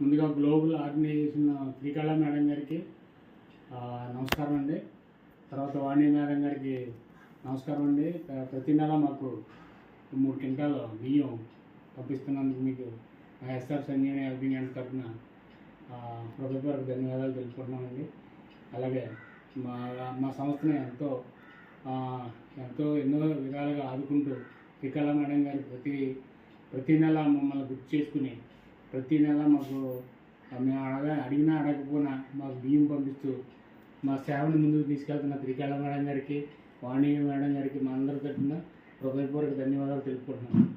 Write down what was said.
ముందుగా global organisation Srikala madam గారికి నమస్కారం అండి. తర్వాత వాణి మేడం గారికి నమస్కారం అండి. ప్రతి నెల మాకు 3 క్వింటాల బియ్యం పంపిస్తున్నందుకు మీకు ఎస్ఆర్ సంజీవని హెల్పింగ్ హ్యాండ్స్ తరఫున హృదయపూర్వక ధన్యవాదాలు తెలుపుకుంటున్నామండి. అలాగే మా సంస్థని ఎన్నో విధాలుగా ఆదుకుంటూ శ్రీకళ మేడం గారు ప్రతి నెల మమ్మల్ని గుర్తు చేసుకుని ప్రతి నెల మాకు మేము అడిగినా అడగకపోయినా మాకు బియ్యం పంపిస్తూ మా సేవను ముందుకు తీసుకెళ్తున్న శ్రీకళ మేడం గారికి, వాణి మేడం గారికి మా అందరి తరఫున హృదయపూర్వక ధన్యవాదాలు తెలుపుకుంటున్నాను.